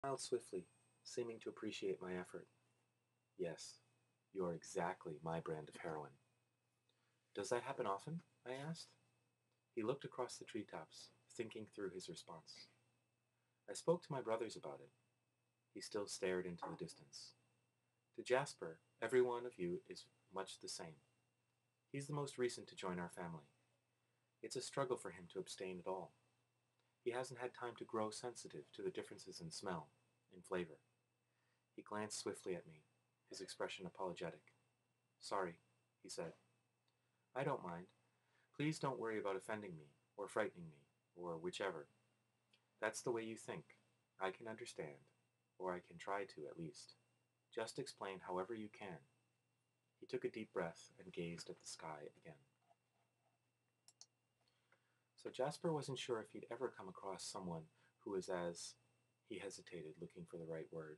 Smiled swiftly, seeming to appreciate my effort. Yes, you are exactly my brand of heroine. Does that happen often? I asked. He looked across the treetops, thinking through his response. I spoke to my brothers about it. He still stared into the distance. To Jasper, every one of you is much the same. He's the most recent to join our family. It's a struggle for him to abstain at all. He hasn't had time to grow sensitive to the differences in smell, in flavor. He glanced swiftly at me, his expression apologetic. Sorry, he said. I don't mind. Please don't worry about offending me, or frightening me, or whichever. That's the way you think. I can understand, or I can try to at least. Just explain however you can. He took a deep breath and gazed at the sky again. So Jasper wasn't sure if he'd ever come across someone who was as, he hesitated, looking for the right word,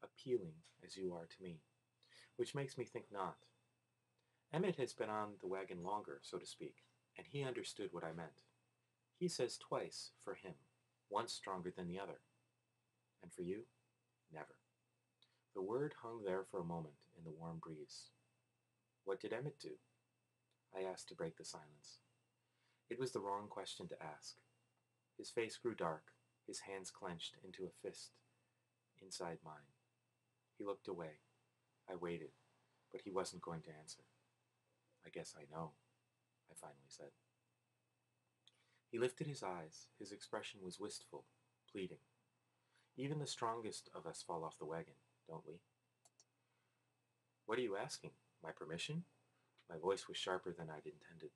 appealing as you are to me, which makes me think not. Emmett has been on the wagon longer, so to speak, and he understood what I meant. He says twice for him, once stronger than the other. And for you, never. The word hung there for a moment in the warm breeze. What did Emmett do? I asked to break the silence. It was the wrong question to ask. His face grew dark, his hands clenched into a fist inside mine. He looked away. I waited, but he wasn't going to answer. I guess I know, I finally said. He lifted his eyes. His expression was wistful, pleading. Even the strongest of us fall off the wagon, don't we? What are you asking? My permission? My voice was sharper than I'd intended.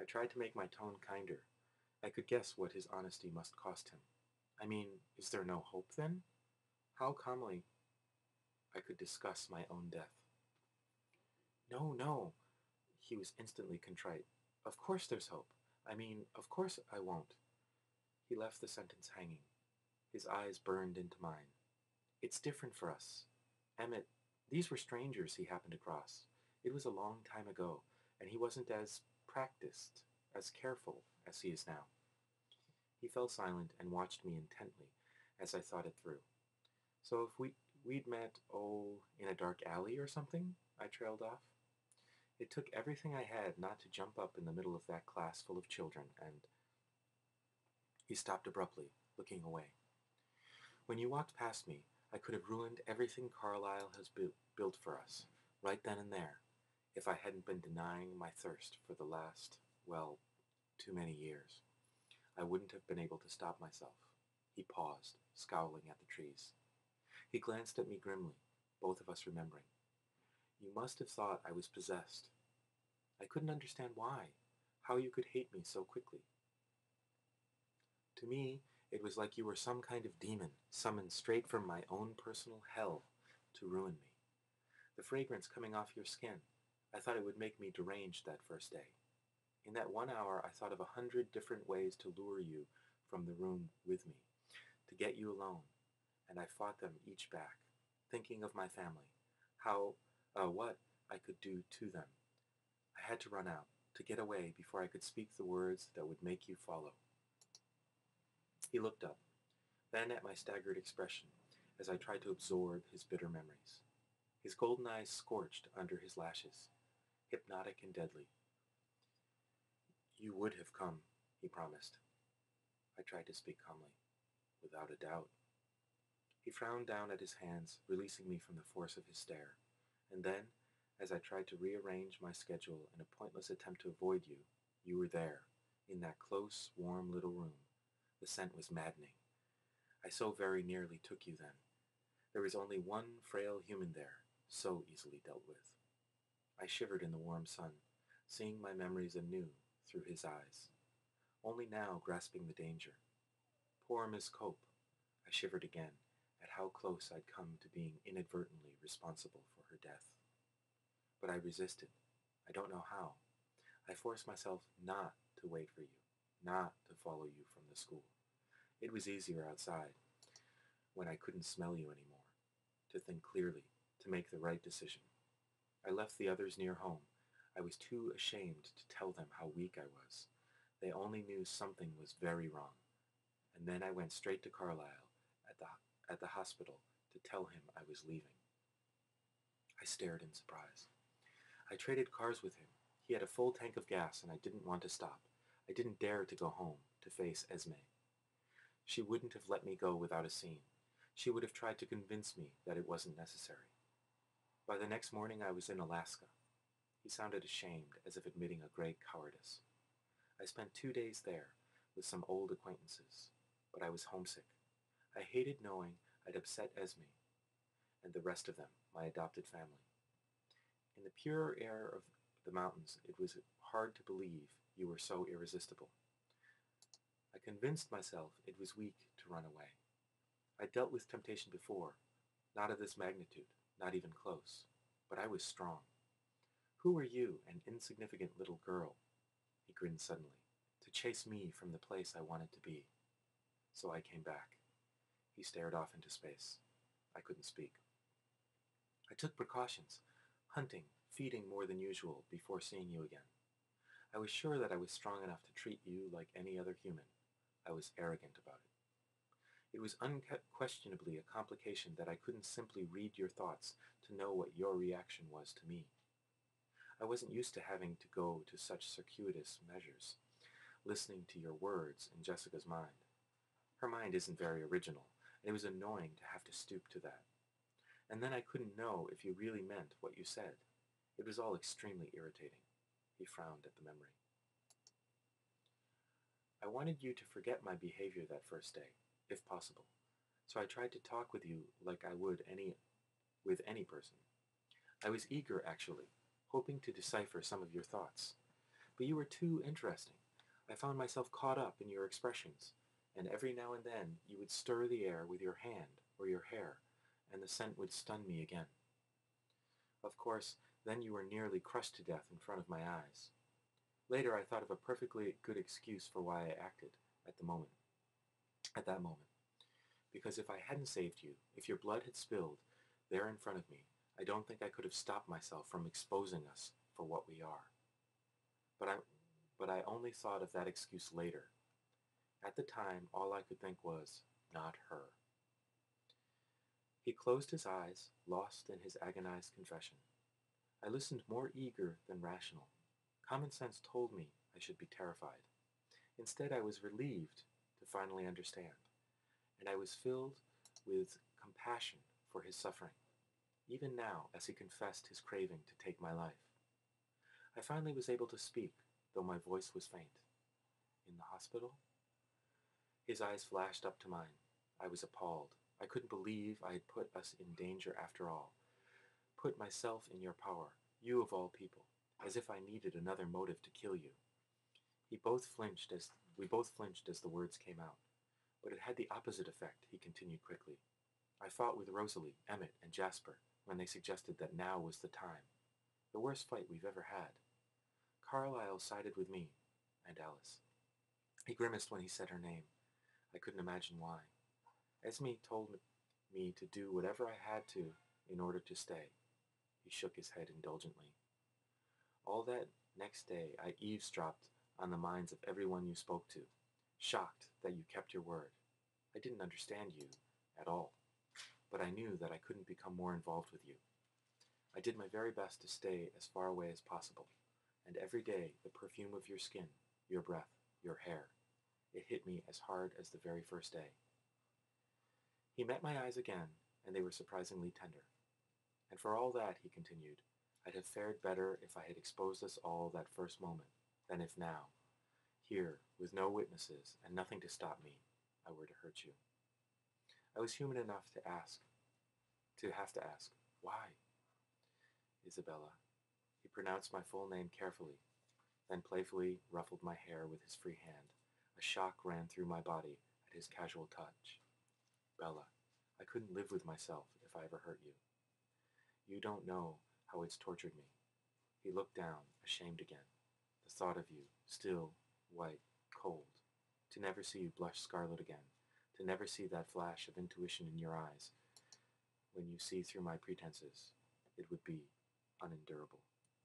I tried to make my tone kinder. I could guess what his honesty must cost him. I mean, is there no hope then? How calmly I could discuss my own death. No, no. He was instantly contrite. Of course there's hope. I mean, of course I won't. He left the sentence hanging. His eyes burned into mine. It's different for us. Emmett, these were strangers he happened across. It was a long time ago, and he wasn't as practiced, as careful as he is now. He fell silent and watched me intently as I thought it through. So if we'd met, oh, in a dark alley or something? I trailed off. It took everything I had not to jump up in the middle of that class full of children, and he stopped abruptly, looking away. When you walked past me, I could have ruined everything Carlyle has built for us, right then and there, if I hadn't been denying my thirst for the last, well, too many years. I wouldn't have been able to stop myself. He paused, scowling at the trees. He glanced at me grimly, both of us remembering. You must have thought I was possessed. I couldn't understand why, how you could hate me so quickly. To me, it was like you were some kind of demon summoned straight from my own personal hell to ruin me. The fragrance coming off your skin, I thought it would make me deranged that first day. In that 1 hour, I thought of 100 different ways to lure you from the room with me, to get you alone, and I fought them each back, thinking of my family, what I could do to them. I had to run out, to get away before I could speak the words that would make you follow. He looked up, then at my staggered expression as I tried to absorb his bitter memories. His golden eyes scorched under his lashes, hypnotic and deadly. You would have come, he promised. I tried to speak calmly. Without a doubt. He frowned down at his hands, releasing me from the force of his stare. And then, as I tried to rearrange my schedule in a pointless attempt to avoid you, you were there, in that close, warm little room. The scent was maddening. I so very nearly took you then. There was only one frail human there, so easily dealt with. I shivered in the warm sun, seeing my memories anew through his eyes, only now grasping the danger. Poor Miss Cope. I shivered again at how close I'd come to being inadvertently responsible for her death. But I resisted. I don't know how. I forced myself not to wait for you, not to follow you from the school. It was easier outside, when I couldn't smell you anymore, to think clearly, to make the right decision. I left the others near home. I was too ashamed to tell them how weak I was. They only knew something was very wrong. And then I went straight to Carlisle, at the at the hospital to tell him I was leaving. I stared in surprise. I traded cars with him. He had a full tank of gas, and I didn't want to stop. I didn't dare to go home to face Esme. She wouldn't have let me go without a scene. She would have tried to convince me that it wasn't necessary. By the next morning I was in Alaska. He sounded ashamed, as if admitting a great cowardice. I spent 2 days there with some old acquaintances, but I was homesick. I hated knowing I'd upset Esme and the rest of them, my adopted family. In the pure air of the mountains, it was hard to believe you were so irresistible. I convinced myself it was weak to run away. I dealt with temptation before, not of this magnitude, not even close, but I was strong. Who were you, an insignificant little girl, he grinned suddenly, to chase me from the place I wanted to be? So I came back. He stared off into space. I couldn't speak. I took precautions, hunting, feeding more than usual before seeing you again. I was sure that I was strong enough to treat you like any other human. I was arrogant about it. It was unquestionably a complication that I couldn't simply read your thoughts to know what your reaction was to me. I wasn't used to having to go to such circuitous measures, listening to your words in Jessica's mind. Her mind isn't very original, and it was annoying to have to stoop to that. And then I couldn't know if you really meant what you said. It was all extremely irritating. He frowned at the memory. I wanted you to forget my behavior that first day, if possible, so I tried to talk with you like I would with any person. I was eager, actually, hoping to decipher some of your thoughts. But you were too interesting. I found myself caught up in your expressions, and every now and then you would stir the air with your hand or your hair, and the scent would stun me again. Of course, then you were nearly crushed to death in front of my eyes. Later I thought of a perfectly good excuse for why I acted at that moment. Because if I hadn't saved you, if your blood had spilled there in front of me, I don't think I could have stopped myself from exposing us for what we are. But I only thought of that excuse later. At the time, all I could think was, not her. He closed his eyes, lost in his agonized confession. I listened more eager than rational. Common sense told me I should be terrified. Instead, I was relieved to finally understand, and I was filled with compassion for his suffering, even now as he confessed his craving to take my life. I finally was able to speak, though my voice was faint. In the hospital? His eyes flashed up to mine. I was appalled. I couldn't believe I had put us in danger after all. Put myself in your power, you of all people, as if I needed another motive to kill you. We both flinched as the words came out. But it had the opposite effect, he continued quickly. I fought with Rosalie, Emmett, and Jasper when they suggested that now was the time. The worst fight we've ever had. Carlyle sided with me, and Alice. He grimaced when he said her name. I couldn't imagine why. Esme told me to do whatever I had to in order to stay. He shook his head indulgently. All that next day I eavesdropped on the minds of everyone you spoke to, shocked that you kept your word. I didn't understand you at all, but I knew that I couldn't become more involved with you. I did my very best to stay as far away as possible, and every day the perfume of your skin, your breath, your hair, it hit me as hard as the very first day. He met my eyes again, and they were surprisingly tender. And for all that, he continued, I'd have fared better if I had exposed us all that first moment than if now, here, with no witnesses and nothing to stop me, I were to hurt you. I was human enough to have to ask, why? Isabella. He pronounced my full name carefully, then playfully ruffled my hair with his free hand. A shock ran through my body at his casual touch. Bella, I couldn't live with myself if I ever hurt you. You don't know how it's tortured me. He looked down, ashamed again. The thought of you, still, white, cold. To never see you blush scarlet again. To never see that flash of intuition in your eyes. When you see through my pretenses, it would be unendurable.